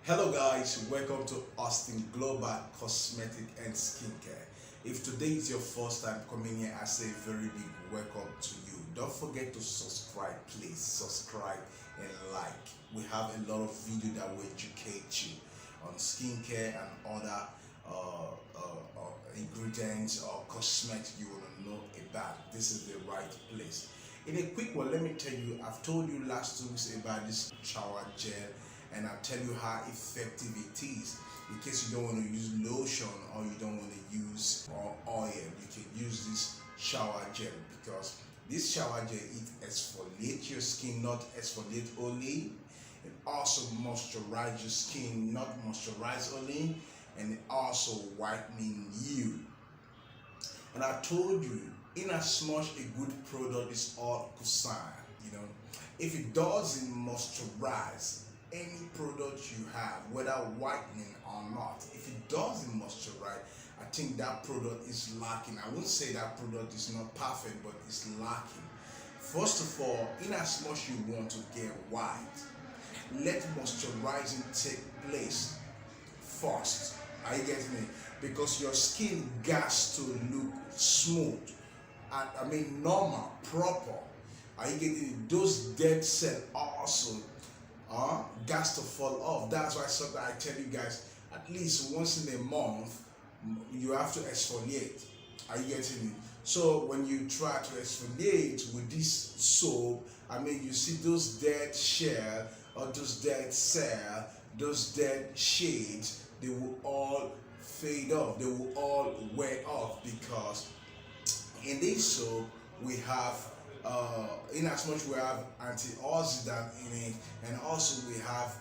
Hello guys, welcome to Austin Global Cosmetic and Skincare. If today is your first time coming here, I say a very big welcome to you. Don't forget to subscribe, please subscribe and like. We have a lot of video that will educate you on skincare and other ingredients or cosmetics you want to know about. This is the right place. In a quick one, let me tell you, I've told you last 2 weeks about this shower gel, and I'll tell you how effective it is. In case you don't want to use lotion or you don't want to use oil, you can use this shower gel, because this shower gel, it exfoliates your skin, not exfoliate only. It also moisturize your skin, not moisturize only, and it also whitening you. And I told you, in as much a good product is all concerned, if it doesn't moisturize any product you have, whether whitening or not, if it doesn't moisturize, I think that product is lacking. I won't say that product is not perfect, but it's lacking. First of all, in as much you want to get white, let moisturizing take place first. Are you getting it? Because your skin has to look smooth, and normal, proper. Are you getting it? Those dead cells also gas to fall off. That's why sometimes I tell you guys, at least once in a month you have to exfoliate. Are you getting it? So when you try to exfoliate with this soap, you see those dead shell or those dead cell, those dead shades, they will all fade off, they will all wear off, because in this soap we have in as much we have antioxidant in it, and also we have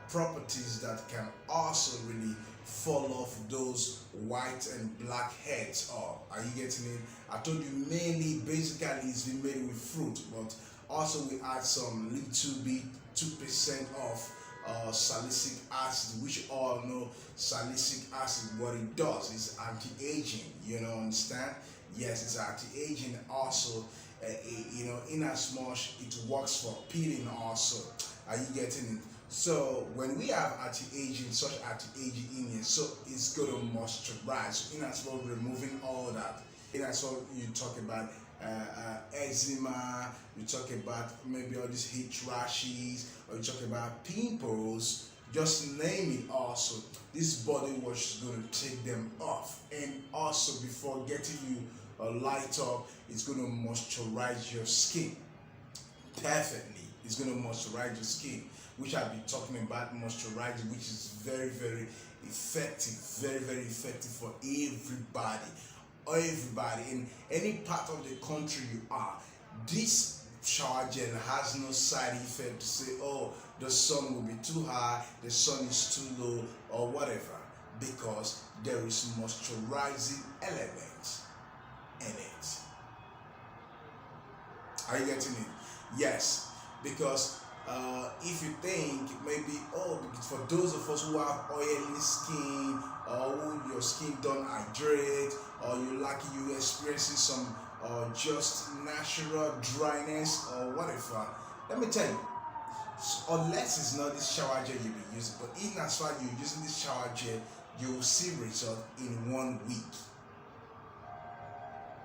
properties that can also really fall off those white and black heads off. Are you getting it? I told you mainly, basically it's been made with fruit, but also we add some little bit 2% of salicylic acid, which all know salicylic acid, what it does is anti-aging. Understand? Yes, it's anti-aging also. In as much it works for peeling also. Are you getting it? So when we have anti-aging, such anti-aging in here, so it's going to moisturize. In as well removing all that. In as well you talk about eczema, you talk about maybe all these heat rashes, or you talk about pimples, just name it. Also, this body wash is going to take them off, and also before getting you a light up, it's going to moisturize your skin perfectly. It's going to moisturize your skin, which I'll be talking about moisturizing, which is very, very effective, very, very effective for everybody in any part of the country you are. This shower gel has no side effect to say, oh, the sun will be too high, the sun is too low, or whatever, because there is moisturizing elements in it. Are you getting it? Yes, because if you think maybe, for those of us who have oily skin, or who your skin don't hydrate, or you experiencing some just natural dryness or whatever, let me tell you, unless it's not this shower gel you'll be using, but in as far as you're using this shower gel, you will see result in 1 week.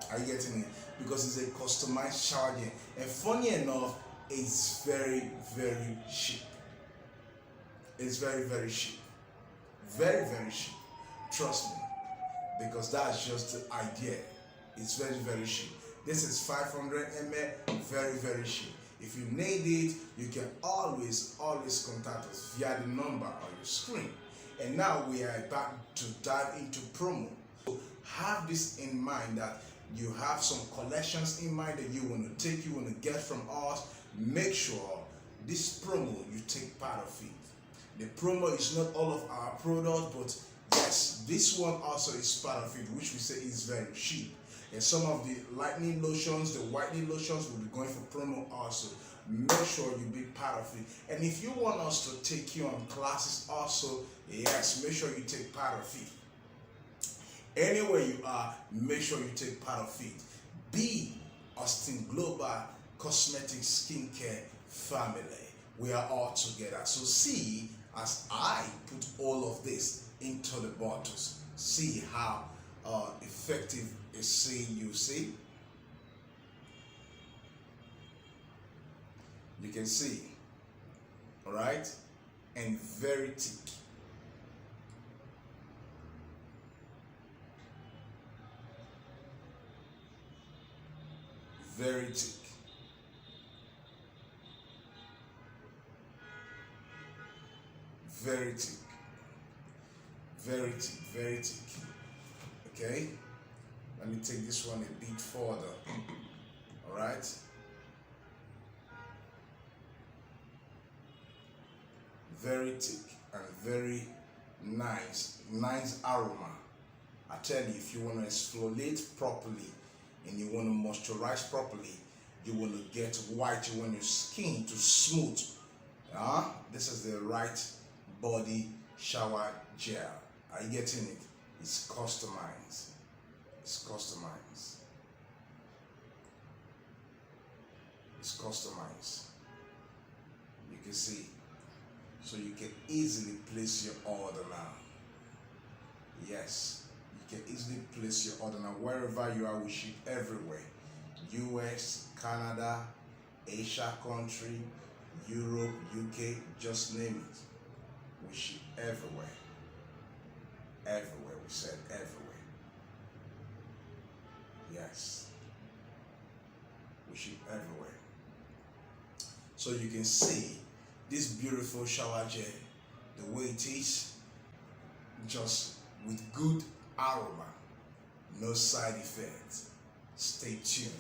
Are you getting it? Because it's a customized shower gel, and funny enough, it's very, very cheap. It's very, very cheap. Very, very cheap. Trust me, because that's just the idea. It's very, very cheap. This is 500 ml, very, very cheap. If you need it, you can always contact us via the number on your screen. And now we are about to dive into promo. So have this in mind, that you have some collections in mind that you want to take, you want to get from us. Make sure this promo, you take part of it. The promo is not all of our product, but yes, this one also is part of it, which we say is very cheap. And some of the lightening lotions, the whitening lotions will be going for promo also. Make sure you be part of it. And if you want us to take you on classes also, yes, make sure you take part of it. Anywhere you are, make sure you take part of it. Be Austin Global Cosmetic Skincare family. We are all together. So see as I put all of this into the bottles. See how effective it is. You see, you can see, all right, and very thick. Very thick. Very thick. Very thick. Very thick. Okay? Let me take this one a bit further. Alright? Very thick and very nice. Nice aroma. I tell you, if you want to exfoliate properly and you want to moisturize properly, you want to get white, you want your skin to smooth. This is the right body shower gel. Are you getting it? It's customized. It's customized. It's customized. You can see. So you can easily place your order now. Yes. You can easily place your order now. Wherever you are, we ship everywhere. US, Canada, Asia country, Europe, UK, just name it. We ship everywhere. Everywhere, we said everywhere. Yes. We ship everywhere. So you can see this beautiful shower gel, the way it is, just with good aroma, no side effects. Stay tuned.